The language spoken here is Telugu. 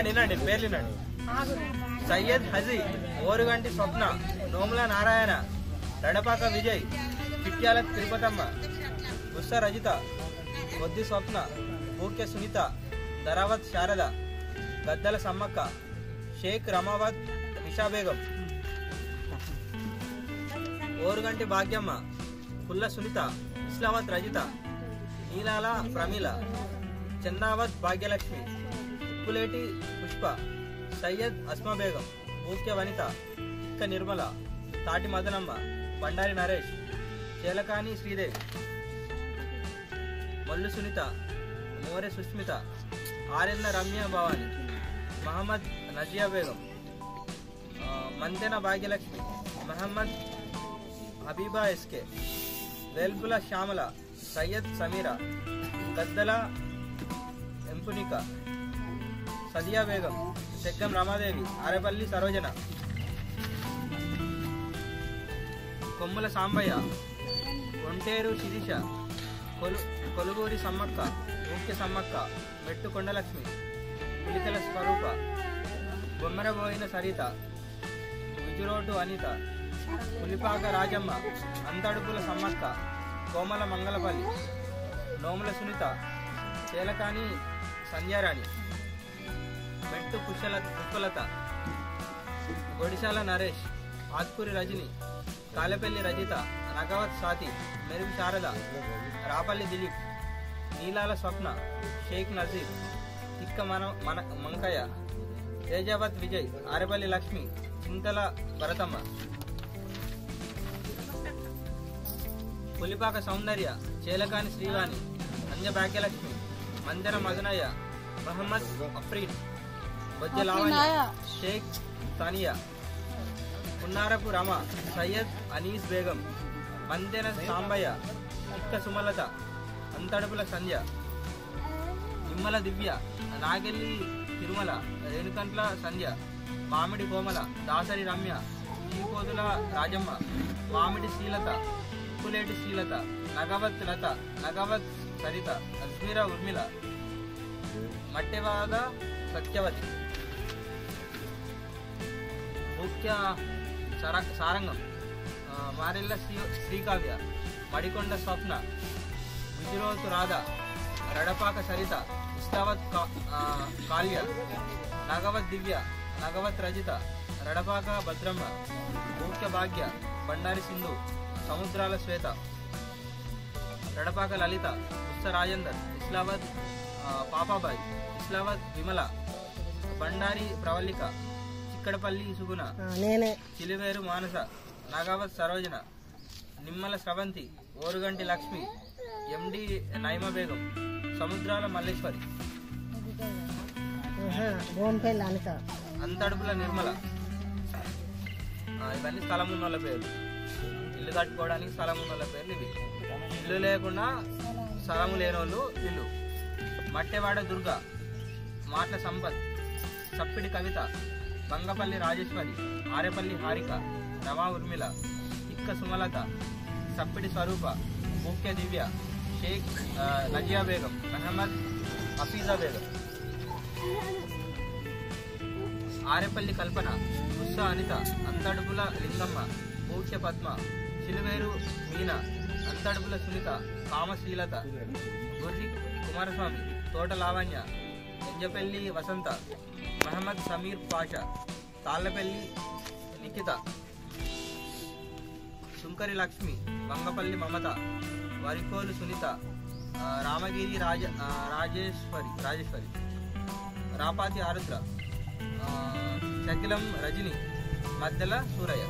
వినండి పేర్లు వినండి. సయ్యద్ హజీ, ఓరుగంటి స్వప్న, నోముల నారాయణ, రడపాక విజయ్, చిట్యాల తిరుపతమ్మ, ఉస్స రజిత, కొద్ది స్వప్న, బూక్య సునీత, ధరావత్ శారద, గద్దల సమ్మక్క, షేక్ రమావత్ నిషా బేగం, ఓరుగంటి భాగ్యమ్మ, పుల్ల సునీత, ఇస్లావత్ రజిత, నీలాల ప్రమీల, చందావత్ భాగ్యలక్ష్మి, ఉప్పులేటి పుష్ప, సయ్యద్ అస్మా బేగం, బూక్య వనిత, ఇక్క నిర్మల, తాటి మదనమ్మ, బండారి నరేష్, చేలకాని శ్రీదేవి, మల్లు సునీత, మోరె సుష్మిత, ఆర్ఎన్న రమ్య భవాని, మహమ్మద్ నజియా బేగం, మంతెన భాగ్యలక్ష్మి, మహమ్మద్ హబీబా ఎస్కే, వేల్పుల శ్యామల, సయ్యద్ సమీరా, గద్దల ఎంపునిక, సదియా బేగం, సెగ్గం రమాదేవి, ఆరేపల్లి సరోజన, కొమ్ముల సాంబయ్య, ఒంటేరు శిరీష, కొలుగూరి సమ్మక్క, ముఖ్య సమ్మక్క, మెట్టు కొండలక్ష్మి, పులికల స్వరూప, బొమ్మరబోయిన సరిత, విజురోటు అనిత, పులిపాక రాజమ్మ, అంతడుపుల సమ్మక్క, కోమల మంగళపల్లి, నోముల సునీత, చేలకాని సంధ్యారాణి, మెట్టు పుష్పలత, గొడిశాల నరేష్, ఆత్కూరి రజని, కాలపల్లి రజిత, నగవత్ సాతి, మెరుగు శారద, రాపల్లి దిలీప్, నీలాల స్వప్న, షేక్ నజీర్, తిక్క మంకయ్య, తేజావత్ విజయ్, ఆరేపల్లి లక్ష్మి, చింతల భరతమ్మ, పులిపాక సౌందర్య, చేలకాని శ్రీవాణి, అంజ భాగ్యలక్ష్మి, మందెర మదనయ్య, మహమ్మద్ అఫ్రీన్, బొజ్జ లావణ్య, షేక్ తానియా, పున్నారపు రమ, సయ్యద్ అనీస్ బేగం, మందెన సాంబయ్య, తిక్క సుమలత, అంతడుపుల సంధ్య, నిమ్మల దివ్య, నాగెల్లి తిరుమల, రేణుకంట్ల సంధ్య, మామిడి కోమల, దాసరి రమ్య, జీపోదుల రాజమ్మ, మామిడి శ్రీలత, ఉప్పులేటి శ్రీలత, నగవత్ లత, నగవత్ సరిత, అజ్మీరా ఉర్మిల, మట్టెవాద సత్యవతి, ముఖ్య సారంగం, మారెల్ల శ్రీకావ్య, మడికొండ స్వప్న, విజురోతు రాధ, రడపాక సరిత, ఇస్తావత్ కాల్య, నగవత్ దివ్య, నగవత్ రజిత, రడపాక భద్రమ్మ, ముఖ్య భాగ్య, బండారి సింధు, సముద్రాల శ్వేత, రడపాక లలిత, ఉత్స రాజేందర్, ఇస్లావత్ పాపాబాయ్, ఇస్లావత్ విమల, బండారి ప్రవల్లిక, చిక్కడపల్లి సుగుణ, చిలివేరు మానస, నాగావత్ సరోజన, నిమ్మల స్రవంతి, ఓరుగంటి లక్ష్మి, ఎండి నైమ బేగం, సముద్రాల మల్లేశ్వరి, అంతడుపుల నిర్మల. ఇవన్నీ స్థలం ఉన్న వాళ్ళ పేర్లు, ఇల్లు కట్టుకోవడానికి స్థలం ఉన్న వాళ్ళ పేర్లు ఇవి. ఇల్లు లేకుండా స్థలము లేని వాళ్ళు ఇల్లు. మట్టెవాడ దుర్గ, మాట్ల సంపత్, సప్పిడి కవిత, బంగపల్లి రాజేశ్వరి, ఆరేపల్లి హారిక, రమా ఉర్మిల, ఇక్క సుమలత, సప్పిడి స్వరూప, ముఖ్య దివ్య, షేక్ నజియా బేగం, మహమ్మద్ హఫీజా బేగం, ఆరేపల్లి కల్పన, ఉస్స అనిత, అంతడుపుల లింగమ్మ, ముఖ్య పద్మ, చిలువేరు మీన, అంతడుపుల సునీత, కామశీలత, గుర్రి కుమారస్వామి, తోట లావణ్య, ఎంజపల్లి వసంత, మహమ్మద్ సమీర్ పాషా, తాళ్లపల్లి నిఖిత, సుంకరి లక్ష్మి, వంగపల్లి మమత, వరికోలు సునీత, రామగిరి రాజేశ్వరి, రాపాతి ఆరుద్ర, చకిలం రజని, మద్దెల సూరయ్య.